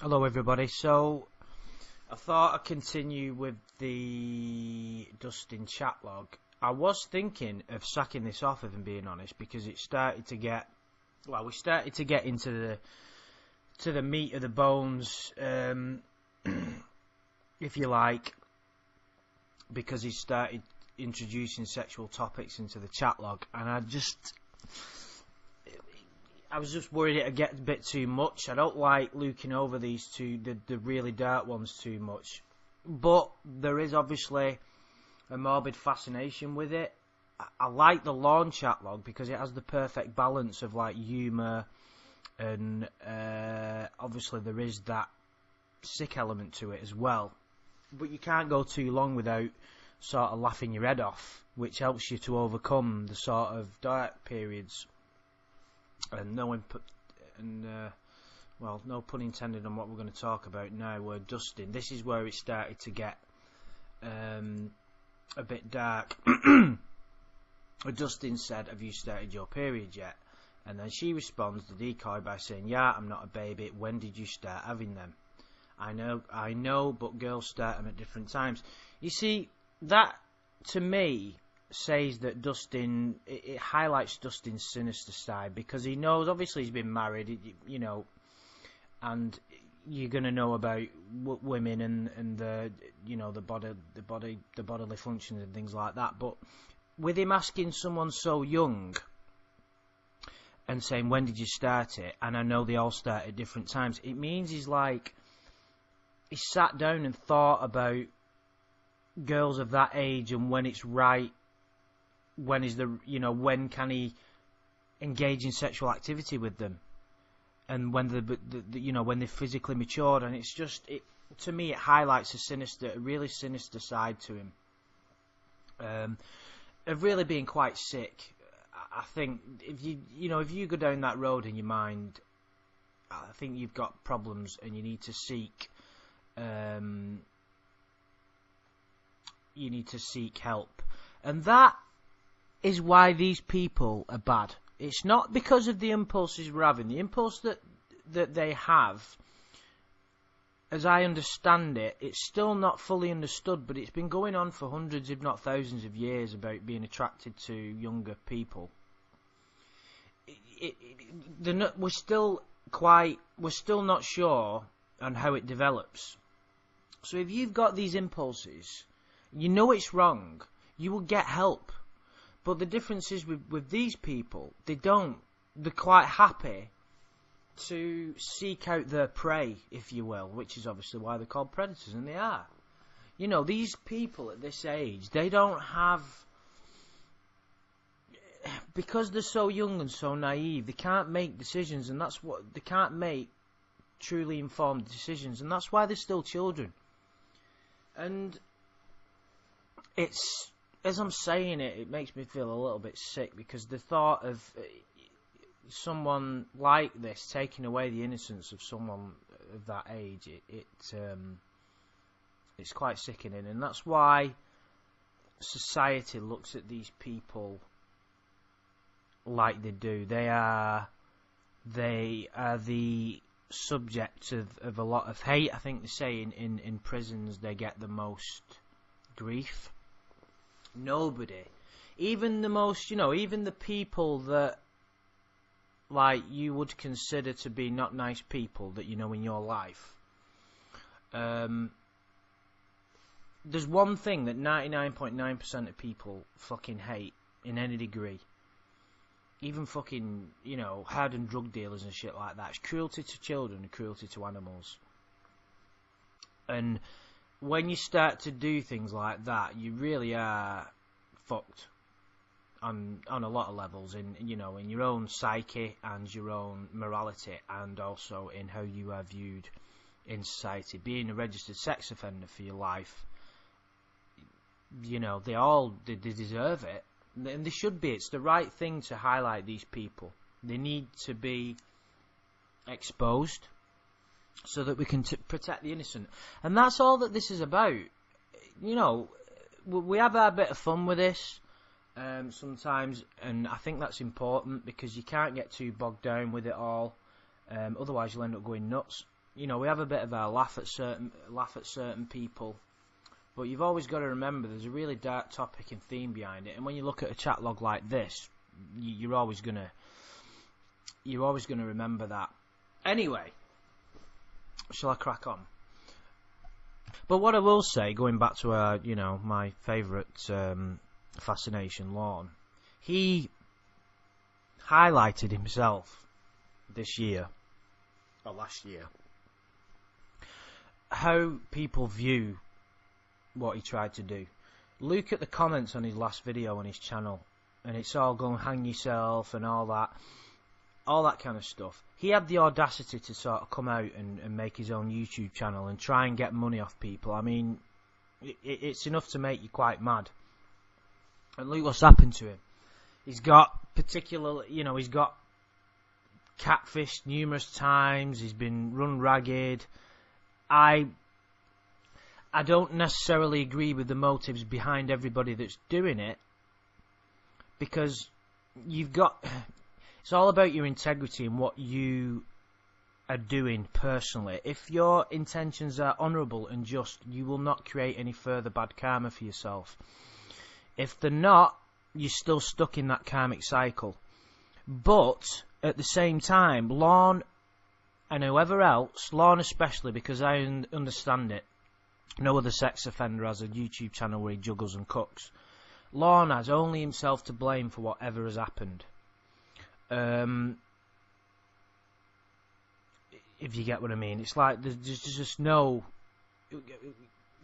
Hello everybody, so I thought I'd continue with the Dustin chatlog. I was thinking of sacking this off, if I'm being honest, because it started to get, well, we started to get into the meat of the bones, if you like, because he started introducing sexual topics into the chatlog, and I was just worried it'd get a bit too much. I don't like looking over these two, the really dark ones, too much. But there is obviously a morbid fascination with it. I like the lawn chatlog because it has the perfect balance of like humour and obviously there is that sick element to it as well. But you can't go too long without sort of laughing your head off, which helps you to overcome the sort of dark periods. And no pun intended on what we're going to talk about now. Where Dustin, this is where it started to get a bit dark. Dustin said, "Have you started your period yet?" And then she responds, the decoy, by saying, "Yeah, I'm not a baby. When did you start having them?" I know, but girls start them at different times. You see, that to me says that Dustin, it highlights Dustin's sinister side, because he knows, obviously he's been married, you know, and you're going to know about women and the, you know, the bodily functions and things like that. But with him asking someone so young and saying, "When did you start it?" and I know they all start at different times, it means he sat down and thought about girls of that age and when it's right. When can he engage in sexual activity with them, and when when they're physically matured, and it's just, to me, it highlights a really sinister side to him, of really being quite sick. I think if you go down that road in your mind, I think you've got problems, and you need to seek help, and that is why these people are bad. It's not because of the impulses we're having. The impulse that they have, as I understand it, it's still not fully understood, but it's been going on for hundreds, if not thousands of years, about being attracted to younger people. We're still not sure on how it develops. So if you've got these impulses, you know it's wrong, you will get help. But the difference is with these people, they're quite happy to seek out their prey, if you will, which is obviously why they're called predators, and they are. You know, these people at this age, they don't have, because they're so young and so naive, they can't make decisions, and they can't make truly informed decisions, and that's why they're still children. And it's, as I'm saying it makes me feel a little bit sick, because the thought of someone like this taking away the innocence of someone of that age, it's quite sickening, and that's why society looks at these people like they do. They are the subject of a lot of hate. I think they say in prisons they get the most grief. Nobody, even the most, even the people that, like, you would consider to be not nice people that you know in your life, there's one thing that 99.9% of people fucking hate in any degree, even fucking, hardened drug dealers and shit like that. It's cruelty to children and cruelty to animals. And when you start to do things like that, you really are fucked on a lot of levels, in your own psyche and your own morality, and also in how you are viewed in society. Being a registered sex offender for your life, they deserve it, and they should be. It's the right thing to highlight these people. They need to be exposed, so that we can protect the innocent. And that's all that this is about. We have our bit of fun with this sometimes, and I think that's important, because you can't get too bogged down with it all. Otherwise you'll end up going nuts. you know, we have a bit of a laugh at certain people, but you've always got to remember there's a really dark topic and theme behind it. And when you look at a chat log like this, you're always gonna remember that. Anyway, shall I crack on? But what I will say, going back to my favourite fascination, Lorne, he highlighted himself this year, or last year, how people view what he tried to do. Look at the comments on his last video on his channel, and it's all going hang yourself and all that kind of stuff. He had the audacity to sort of come out and make his own YouTube channel and try and get money off people. I mean, it's enough to make you quite mad. And look what's happened to him. He's got he's got catfished numerous times. He's been run ragged. I don't necessarily agree with the motives behind everybody that's doing it, because it's all about your integrity and what you are doing personally. If your intentions are honourable and just, you will not create any further bad karma for yourself. If they're not, you're still stuck in that karmic cycle. But at the same time, Lorne and whoever else, Lorne especially, because I understand it, no other sex offender has a YouTube channel where he juggles and cooks. Lorne has only himself to blame for whatever has happened. If you get what I mean, it's like there's just no.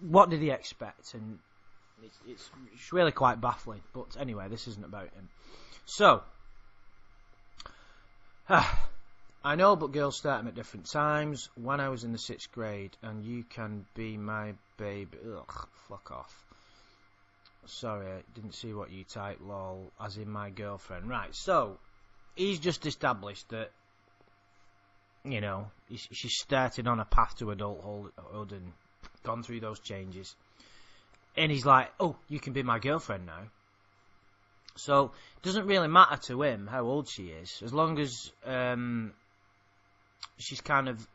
What did he expect? And it's really quite baffling. But anyway, this isn't about him. So, I know, but girls start him at different times. When I was in the 6th grade, and you can be my baby. Ugh, fuck off. Sorry, I didn't see what you typed, lol, as in my girlfriend. Right, so, he's just established that, you know, she's started on a path to adulthood and gone through those changes. And he's like, oh, you can be my girlfriend now. So, it doesn't really matter to him how old she is, as long as she's kind of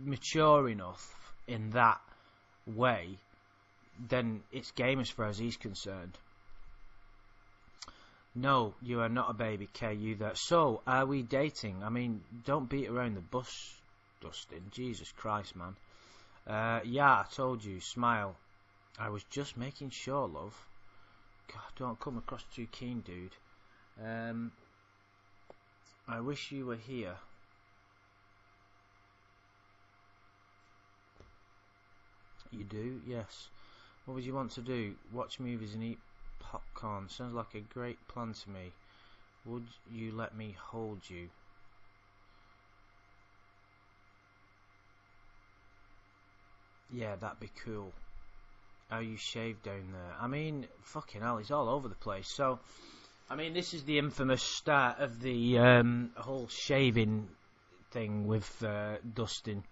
mature enough in that way, then it's game as far as he's concerned. No, you are not a baby, K, you there. So, are we dating? I mean, don't beat around the bush, Dustin. Jesus Christ, man. Yeah, I told you, smile. I was just making sure, love. God, don't come across too keen, dude. I wish you were here. You do? Yes. What would you want to do? Watch movies and eat popcorn. Sounds like a great plan to me. Would you let me hold you? Yeah, that'd be cool. How you shave down there? I mean, fucking hell, he's all over the place. So, I mean, this is the infamous start of the whole shaving thing with Dustin.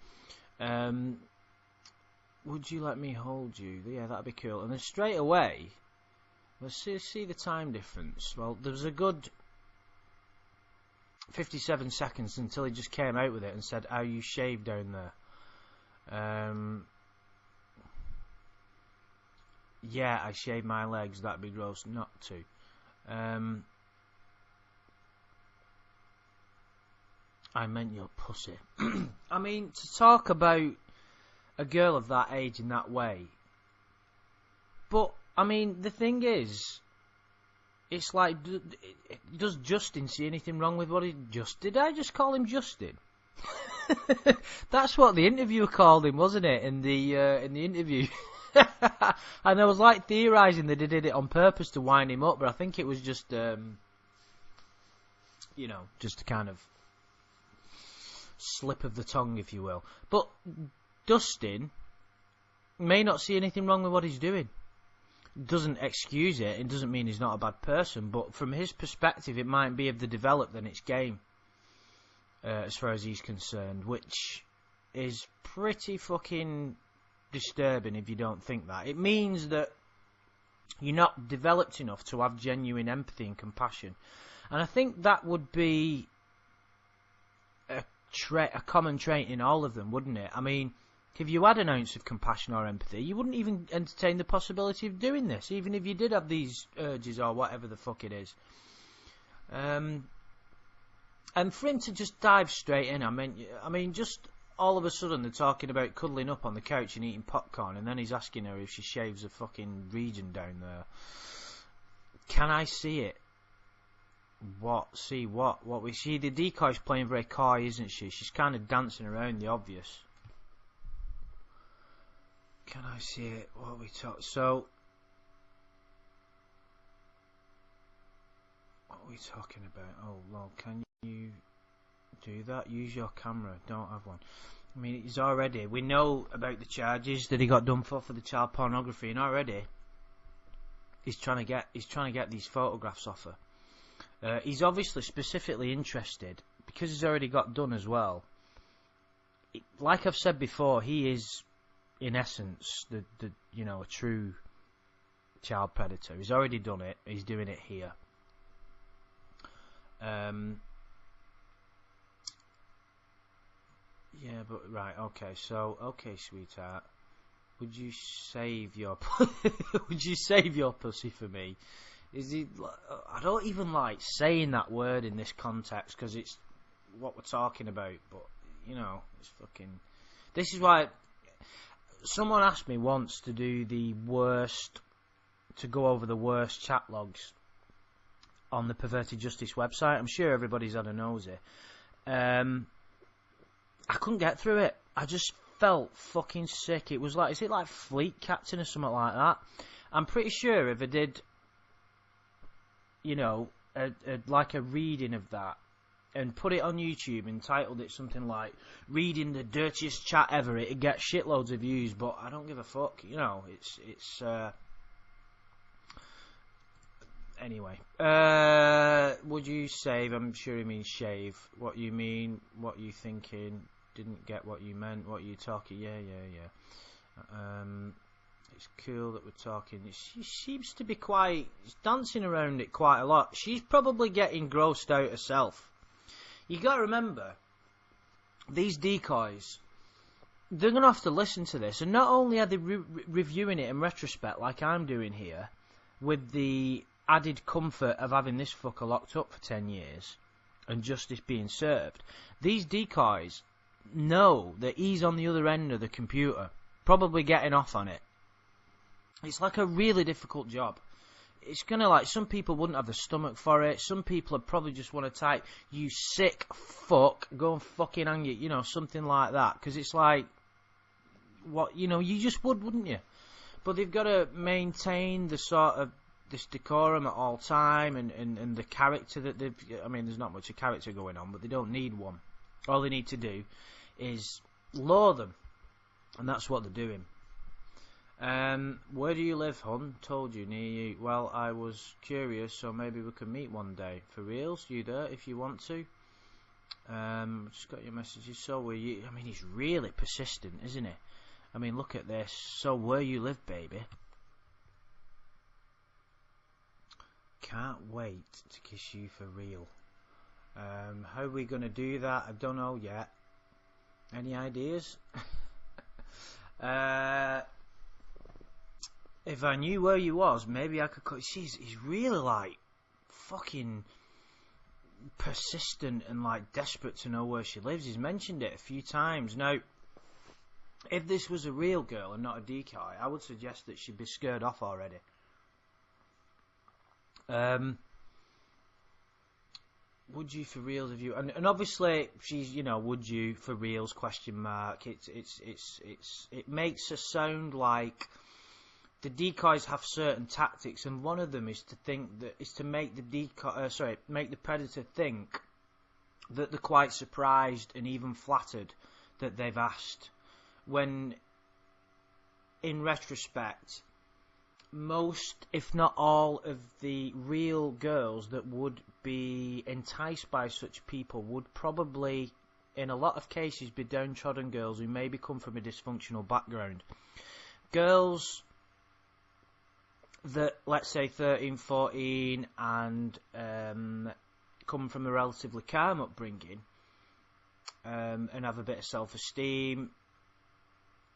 Would you let me hold you? Yeah, that'd be cool. And then straight away, let's see the time difference. Well, there was a good 57 seconds until he just came out with it and said, how you shave down there? Yeah, I shave my legs, that'd be gross not to. I meant your pussy. I mean, to talk about a girl of that age in that way. But, I mean, the thing is, it's like, does Justin see anything wrong with what he just did? I just call him Justin. That's what the interviewer called him, wasn't it? In the interview. And I was like theorising that they did it on purpose to wind him up, but I think it was just, just a kind of slip of the tongue, if you will. But Dustin may not see anything wrong with what he's doing. Doesn't excuse it. It doesn't mean he's not a bad person, but from his perspective, it might be if they develop, then it's game. As far as he's concerned, which is pretty fucking disturbing if you don't think that. It means that you're not developed enough to have genuine empathy and compassion. And I think that would be a common trait in all of them, wouldn't it? I mean, if you had an ounce of compassion or empathy, you wouldn't even entertain the possibility of doing this, even if you did have these urges or whatever the fuck it is. And for him to just dive straight in, I mean, just all of a sudden they're talking about cuddling up on the couch and eating popcorn, and then he's asking her if she shaves a fucking region down there. Can I see it? What? See what? What we see? The decoy's playing very coy, isn't she? She's kind of dancing around the obvious. Can I see it? What we talk? So, what are we talking about? Oh, lol, can you do that? Use your camera. Don't have one. I mean, he's already. We know about the charges that he got done for the child pornography, and already he's trying to get these photographs off her. He's obviously specifically interested because he's already got done as well. Like I've said before, he is, in essence, the a true child predator. He's already done it. He's doing it here. Yeah, but right, okay. So, okay, sweetheart, would you save your pussy for me? Is he? I don't even like saying that word in this context because it's what we're talking about. But it's fucking. This is why someone asked me once to do to go over the worst chat logs on the Perverted Justice website. I'm sure everybody's had a nosy. I couldn't get through it. I just felt fucking sick. It was like, is it like Fleet Captain or something like that? I'm pretty sure if I did, like a reading of that and put it on YouTube and titled it something like "Reading the Dirtiest Chat Ever," it'd get shitloads of views. But I don't give a fuck. It's. Anyway, would you save? I'm sure he means shave. What you mean? What you thinking? Didn't get what you meant. What you talking? Yeah. It's cool that we're talking. She seems to be dancing around it quite a lot. She's probably getting grossed out herself. You got to remember, these decoys, they're going to have to listen to this. And not only are they reviewing it in retrospect, like I'm doing here, with the added comfort of having this fucker locked up for 10 years and justice being served, these decoys know that he's on the other end of the computer, probably getting off on it. It's like a really difficult job. It's gonna some people wouldn't have the stomach for it. Some people would probably just want to type, "You sick fuck, go and fucking hang it," something like that. Because it's like, what, you just wouldn't you? But they've got to maintain the sort of this decorum at all time and the character that they've. I mean, there's not much of character going on, but they don't need one. All they need to do is lure them, and that's what they're doing. Where do you live, hon? Told you, near you. Well, I was curious, so maybe we can meet one day. For reals? You there, if you want to? Just got your messages. So were you? I mean, he's really persistent, isn't he? I mean, look at this. So where you live, baby? Can't wait to kiss you for real. How are we going to do that? I don't know yet. Any ideas? If I knew where you was, maybe I could. He's really fucking persistent and desperate to know where she lives. He's mentioned it a few times. Now, if this was a real girl and not a decoy, I would suggest that she'd be scared off already. Would you for reals if you and obviously she's would you for reals ? It makes her sound like the decoys have certain tactics, and one of them is to make the predator think that they're quite surprised and even flattered that they've asked, when in retrospect most, if not all, of the real girls that would be enticed by such people would probably, in a lot of cases, be downtrodden girls who maybe come from a dysfunctional background. Girls that, let's say, 13, 14, and come from a relatively calm upbringing, and have a bit of self-esteem,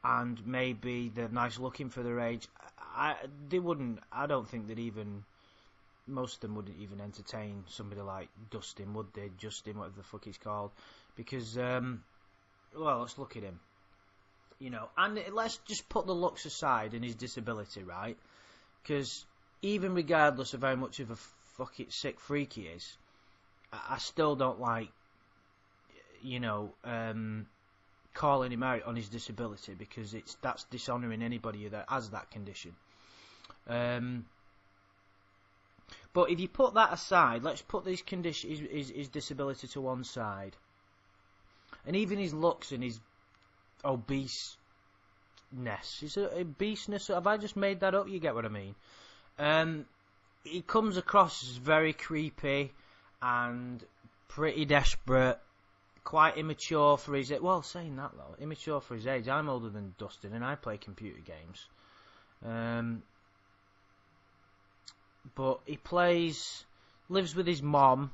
and maybe they're nice looking for their age, I don't think that even most of them wouldn't even entertain somebody like Dustin, would they? Justin, whatever the fuck he's called, because well, let's look at him, you know, and let's just put the looks aside and his disability, right? Because even regardless of how much of a fucking sick freak he is, I still don't like, you know, calling him out on his disability, because that's dishonouring anybody that has that condition. But if you put that aside, let's put his condition, his disability to one side, and even his looks and his obeseness. Is it obeseness? Have I just made that up? You get what I mean? He comes across as very creepy and pretty desperate, quite immature for his age. Well, saying that though, immature for his age. I'm older than Dustin and I play computer games. But he lives with his mom.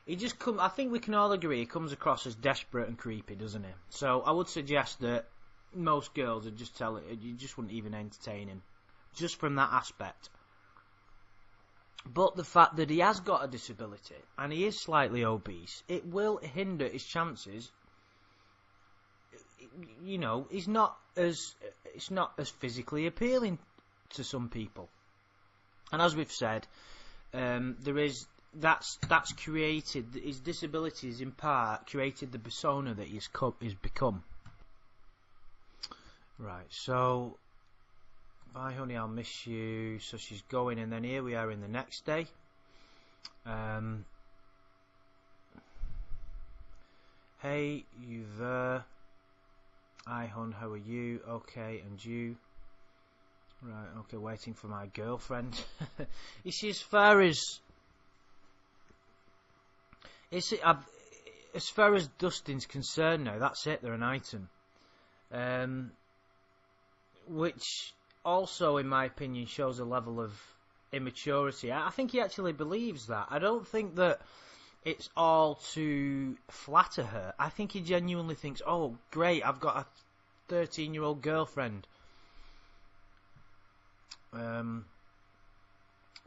I think we can all agree he comes across as desperate and creepy, doesn't he? So I would suggest that most girls would just you just wouldn't even entertain him, just from that aspect. But the fact that he has got a disability and he is slightly obese, it will hinder his chances. You know, it's not as physically appealing to some people. And as we've said, that's created, his disability is in part created the persona that he's become. Right, so, bye honey, I'll miss you. So she's going, and then here we are in the next day. Hey, you there? Hi hon, how are you? Okay, and you? Right, okay, waiting for my girlfriend. You see, as far as Dustin's concerned now, that's it, they're an item. Which also, in my opinion, shows a level of immaturity. I think he actually believes that. I don't think that it's all to flatter her. I think he genuinely thinks, oh, great, I've got a 13-year-old girlfriend.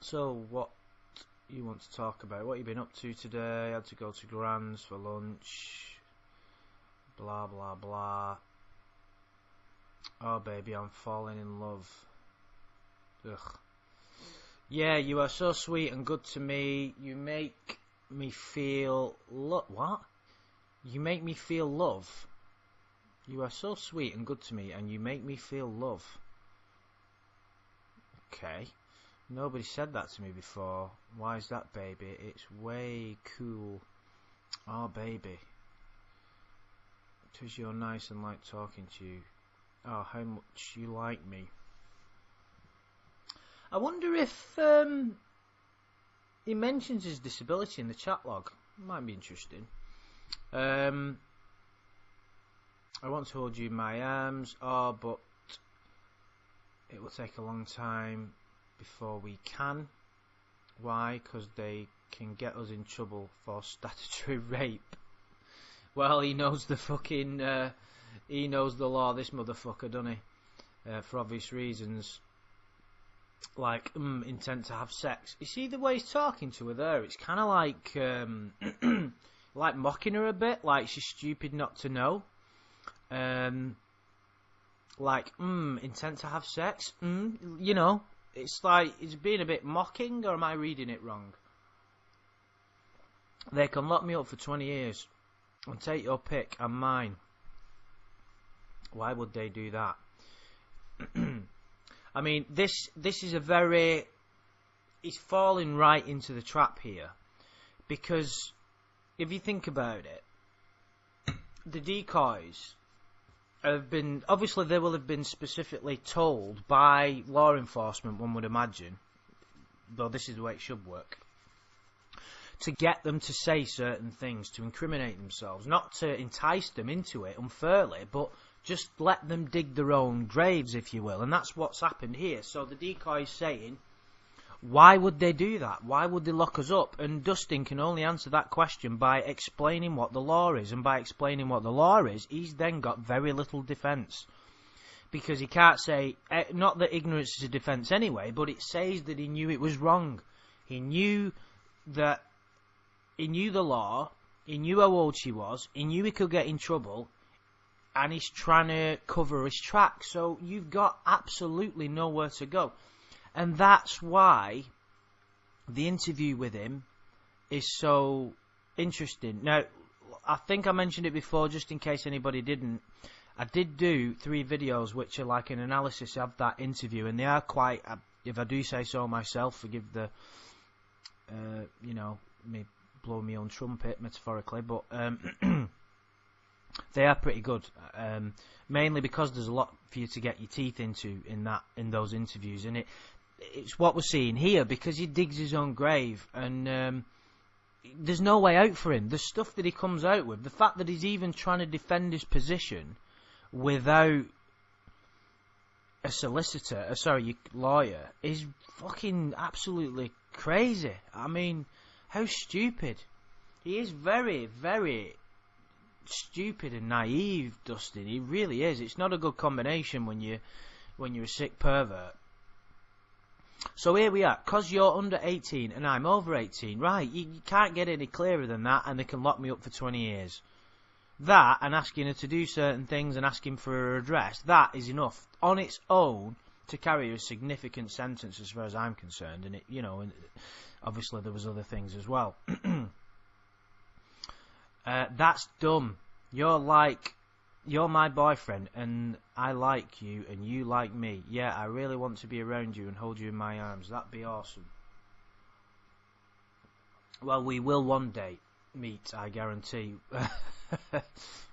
So, what you want to talk about? What have you been up to today? I had to go to Gran's for lunch. Blah, blah, blah. Oh, baby, I'm falling in love. Ugh. Yeah, you are so sweet and good to me. You make me feel... What? You make me feel love. You are so sweet and good to me, and you make me feel love. Okay. Nobody said that to me before. Why is that, baby? It's way cool. Oh, baby. 'Cause you're nice and like talking to you. Oh, how much you like me. I wonder if he mentions his disability in the chat log. Might be interesting. I want to hold you in my arms. Oh, but it will take a long time before we can. Why? Because they can get us in trouble for statutory rape. Well, he knows the fucking... he knows the law, this motherfucker, doesn't he? For obvious reasons. Like, intent to have sex. You see the way he's talking to her there? It's kind of like... like mocking her a bit. Like she's stupid not to know. Like, intent to have sex? You know, it's like, it's being a bit mocking, or am I reading it wrong? They can lock me up for 20 years and take your pick and mine. Why would they do that? I mean, this is a very... He's falling right into the trap here. Because, if you think about it, the decoys... have been, obviously they will have been specifically told by law enforcement, one would imagine, though this is the way it should work, to get them to say certain things, to incriminate themselves, not to entice them into it unfairly, but just let them dig their own graves, if you will. And that's what's happened here. So the decoy is saying, Why would they do that? Why would they lock us up? And Dustin can only answer that question by explaining what the law is. And by explaining what the law is, he's then got very little defence. Because he can't say, not that ignorance is a defence anyway, but it says that he knew it was wrong. He knew the law, he knew how old she was, he knew he could get in trouble, and he's trying to cover his tracks. So you've got absolutely nowhere to go. And that's why the interview with him is so interesting. Now, I think I mentioned it before, just in case anybody didn't. I did do 3 videos which are like an analysis of that interview, and they are quite, if I do say so myself, forgive the, me blow my own trumpet, metaphorically, but they are pretty good. Mainly because there's a lot for you to get your teeth into in those interviews, and it's what we're seeing here, because he digs his own grave, and there's no way out for him. The stuff that he comes out with, the fact that he's even trying to defend his position without a lawyer, is fucking absolutely crazy. I mean, how stupid. He is very, very stupid and naive, Dustin. He really is. It's not a good combination when you're a sick pervert. So here we are, because you're under 18 and I'm over 18, right, you can't get any clearer than that, and they can lock me up for 20 years. That, and asking her to do certain things and asking for her address, that is enough on its own to carry a significant sentence as far as I'm concerned. And and obviously there was other things as well. That's dumb. You're my boyfriend, and I like you, and you like me. Yeah, I really want to be around you and hold you in my arms. That'd be awesome. Well, we will one day meet, I guarantee.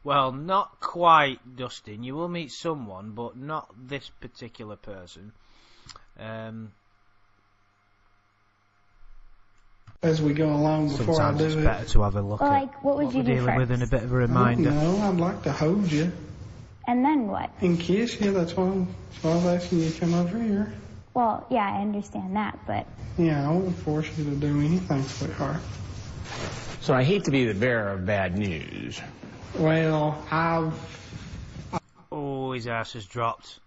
Well, not quite, Dustin. You will meet someone, but not this particular person. As we go along before sometimes I do it's it. better to have a look at what would you do dealing first? with and a bit of a reminder. No, I'd like to hold you And then what? and kiss you. That's why I was asking you to come over here. Well, yeah, I understand that, but... Yeah, I won't force you to do anything, sweetheart. So I hate to be the bearer of bad news. Well, Oh, his ass has dropped.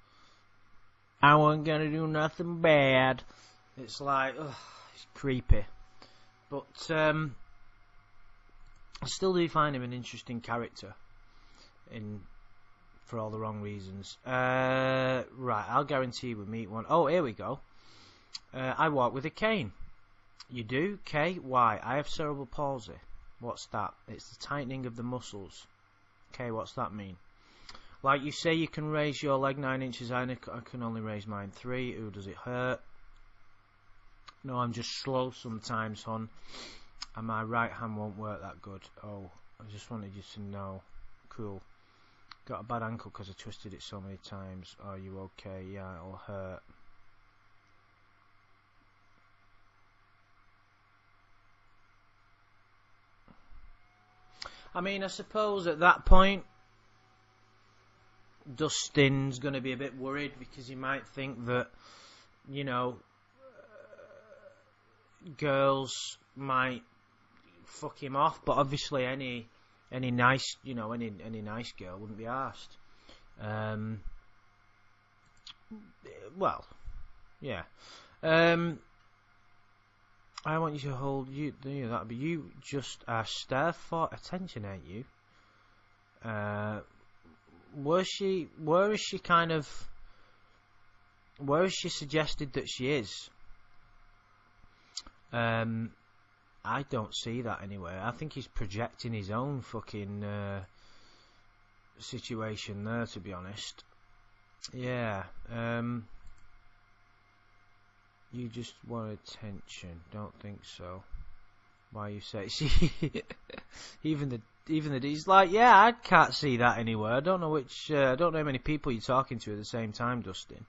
I wasn't gonna do nothing bad. It's like, it's creepy. But, I still do find him an interesting character. For all the wrong reasons. Right, I'll guarantee we'll meet one. Oh, here we go. I walk with a cane. You do? K? Why? I have cerebral palsy. What's that? It's the tightening of the muscles. Okay, what's that mean? Like you say, you can raise your leg 9 inches. I can only raise mine 3. Ooh, does it hurt? No, I'm just slow sometimes, hon. And my right hand won't work that good. Oh, I just wanted you to know. Cool. Got a bad ankle because I twisted it so many times. Are you okay? Yeah, it'll hurt. I mean, I suppose at that point, Dustin's going to be a bit worried because he might think that, girls might fuck him off. But obviously, any nice, any nice girl wouldn't be asked. Well, yeah. I want you to hold you. That'd be you. Just stare for attention, ain't you? Where is she suggested that she is? I don't see that anywhere. I think he's projecting his own fucking situation there, to be honest. Yeah. You just want attention. Don't think so. Why you say? See, even he's like, yeah, I can't see that anywhere. I don't know I don't know how many people you're talking to at the same time, Dustin.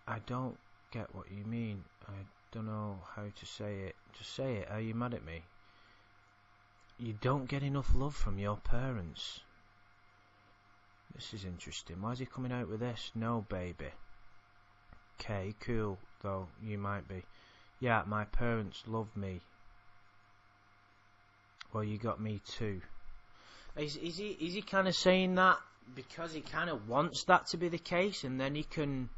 I don't get what you mean. I don't know how to say it. Just say it. Are you mad at me? You don't get enough love from your parents. This is interesting. Why is he coming out with this? No, baby. Okay, cool, though, you might be. Yeah, my parents love me. Well, you got me too. Is he kind of saying that because he kind of wants that to be the case, and then he can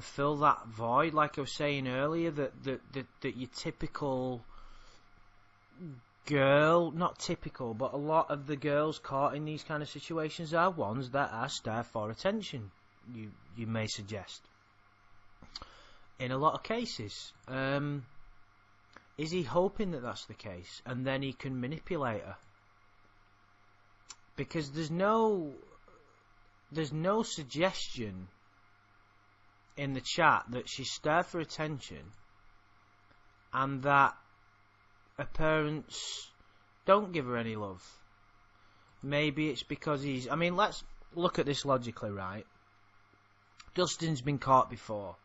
fill that void, like I was saying earlier, that your typical girl, not typical, but a lot of the girls caught in these kind of situations are ones that are starved for attention. You may suggest. In a lot of cases, is he hoping that that's the case, and then he can manipulate her? Because there's no suggestion in the chat that she's starved for attention, and that her parents don't give her any love. Maybe it's because he's... I mean, let's look at this logically, right? Dustin's been caught before,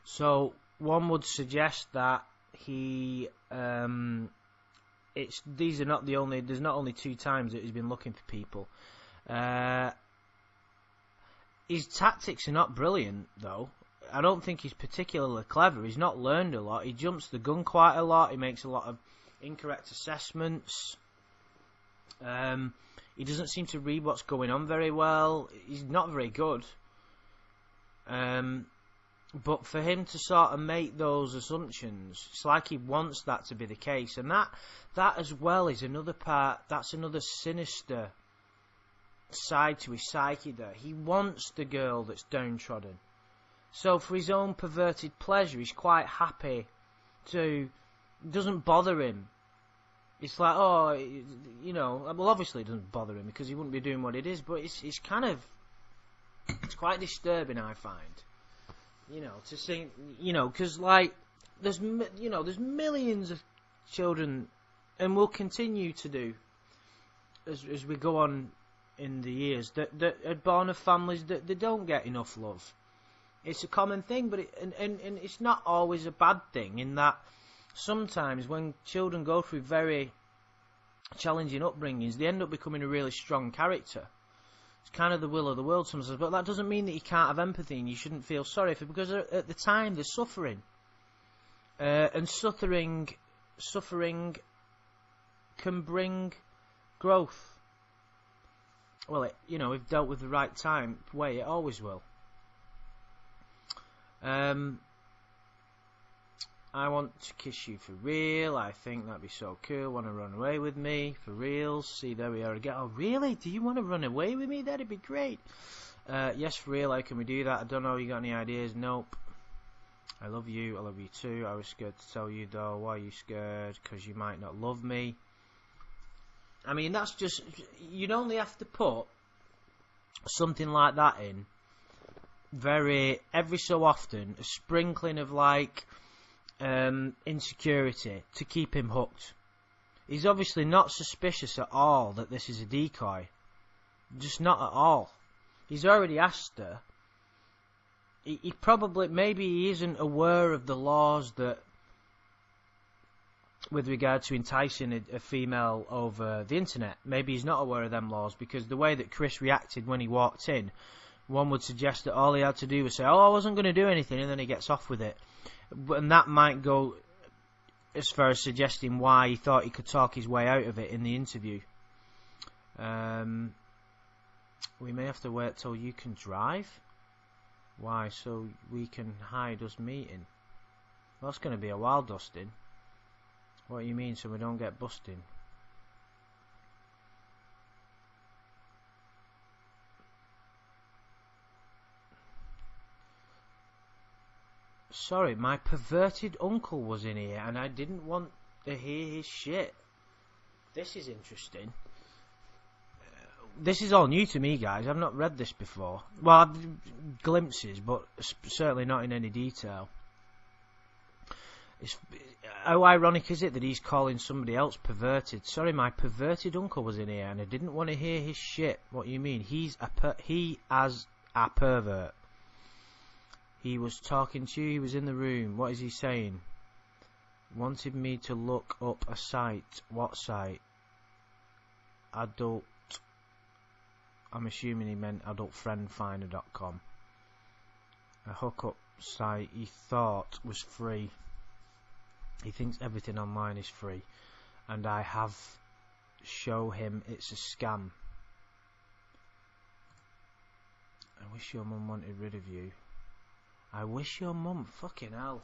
so one would suggest that he... these are not the only... There's not only 2 times that he's been looking for people. His tactics are not brilliant, though. I don't think he's particularly clever. He's not learned a lot. He jumps the gun quite a lot. He makes a lot of incorrect assessments. He doesn't seem to read what's going on very well. He's not very good. But for him to sort of make those assumptions, it's like he wants that to be the case. And that as well is another part, that's another sinister side to his psyche there. He wants the girl that's downtrodden. So for his own perverted pleasure, he's quite happy to... It doesn't bother him. It's like, oh, you know... Well, obviously it doesn't bother him because he wouldn't be doing what it is, but it's kind of... It's quite disturbing, I find. You know, to think... You know, because, like, there's millions of children, and will continue to do, as we go on in the years, that are born of families that they don't get enough love. It's a common thing, but and it's not always a bad thing, in that sometimes when children go through very challenging upbringings, they end up becoming a really strong character. It's kind of the will of the world sometimes, but that doesn't mean that you can't have empathy and you shouldn't feel sorry for, because at the time they're suffering. And suffering can bring growth. Well, if dealt with the right way, it always will. I want to kiss you for real. I think that'd be so cool. Want to run away with me for real? See, there we are again. Oh, really? Do you want to run away with me? That'd be great. Yes, for real. How can we do that? I don't know. You got any ideas? Nope. I love you. I love you too. I was scared to tell you though. Why are you scared? Because you might not love me. I mean, that's just... You'd only have to put something like that in every so often, a sprinkling of like insecurity to keep him hooked. He's obviously not suspicious at all that this is a decoy. Just not at all. He's already asked her. He probably, maybe he isn't aware of the laws that, with regard to enticing a female over the internet. Maybe he's not aware of them laws, because the way that Chris reacted when he walked in, one would suggest that all he had to do was say, oh, I wasn't going to do anything, and then he gets off with it. And that might go as far as suggesting why he thought he could talk his way out of it in the interview. We may have to wait till you can drive. Why? So we can hide us meeting. Well, that's going to be a while, Dustin. What do you mean, so we don't get busting? Sorry, my perverted uncle was in here and I didn't want to hear his shit. This is interesting. This is all new to me, guys. I've not read this before. Well, I've glimpses, but certainly not in any detail. How ironic is it that he's calling somebody else perverted? Sorry, my perverted uncle was in here and I didn't want to hear his shit. What do you mean? He as a pervert. He was talking to you, he was in the room. What is he saying? Wanted me to look up a site. What site? Adult I'm assuming he meant adultfriendfinder.com. A hookup site he thought was free. He thinks everything online is free, and I have show him it's a scam. I wish your mum wanted rid of you. I wish your mum, fucking hell.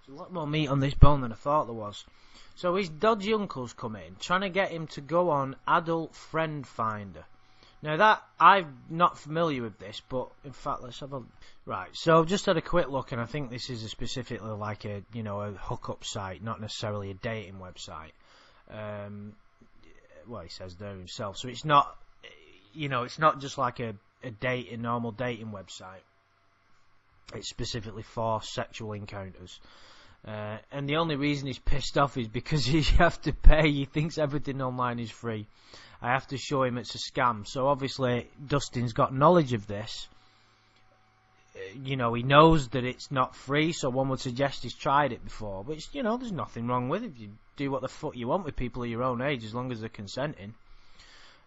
There's a lot more meat on this bone than I thought there was. So his dodgy uncle's come in, trying to get him to go on Adult Friend Finder. Now that, I'm not familiar with this, but in fact, let's have a... Right, so I've just had a quick look, and I think this is specifically like a, you know, a hookup site, not necessarily a dating website. Well, he says there himself. So it's not, you know, it's not just like a normal dating website. It's specifically for sexual encounters. And the only reason he's pissed off is because you have to pay. He thinks everything online is free. I have to show him it's a scam. So obviously Dustin's got knowledge of this. You know, he knows that it's not free, so one would suggest he's tried it before. Which, you know, there's nothing wrong with it. You do what the fuck you want with people of your own age, as long as they're consenting.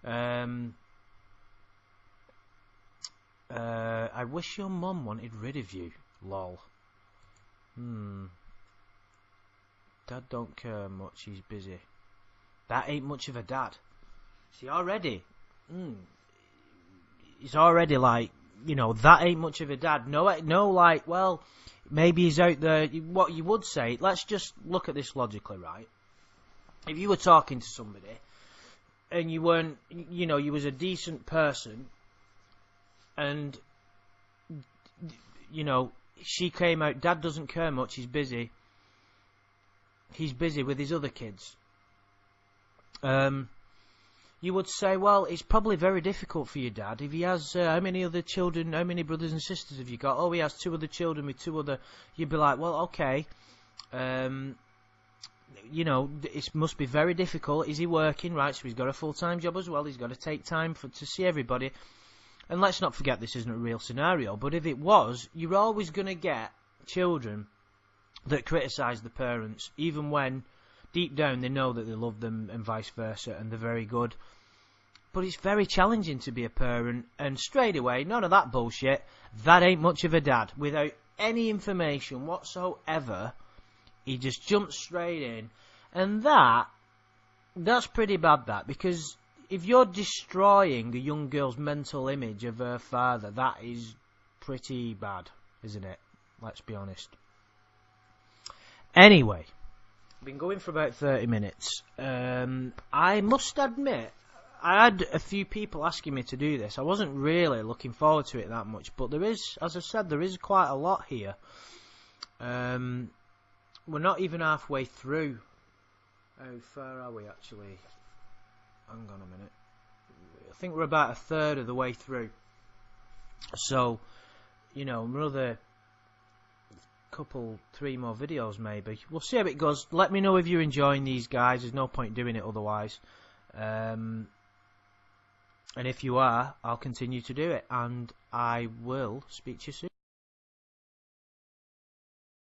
I wish your mum wanted rid of you. Lol. Dad don't care much, he's busy. That ain't much of a dad. See, already, he's already like, you know, that ain't much of a dad. No, like, well, maybe he's out there. What you would say, let's just look at this logically, right? If you were talking to somebody, and you weren't, you know, you was a decent person, and, you know, she came out, Dad doesn't care much, he's busy. He's busy with his other kids. You would say, well, it's probably very difficult for your dad. If he has, how many other children, how many brothers and sisters have you got? Oh, he has 2 other children with 2 other... You'd be like, well, okay. You know, it must be very difficult. Is he working? Right, so he's got a full-time job as well. He's got to take time to see everybody. And let's not forget this isn't a real scenario, but if it was, you're always going to get children that criticise the parents, even when deep down they know that they love them and vice versa, and they're very good. But it's very challenging to be a parent, and straight away, none of that bullshit, that ain't much of a dad. Without any information whatsoever, he just jumps straight in. And that's pretty bad, that, because if you're destroying a young girl's mental image of her father, that is pretty bad, isn't it? Let's be honest. Anyway, I've been going for about 30 minutes. I must admit, I had a few people asking me to do this. I wasn't really looking forward to it that much, but there is, as I said, there is quite a lot here. We're not even halfway through. How far are we actually? Hang on a minute. I think we're about a third of the way through. So, you know, another couple, 3 more videos maybe. We'll see how it goes. Let me know if you're enjoying these guys. There's no point doing it otherwise. And if you are, I'll continue to do it. And I will speak to you soon.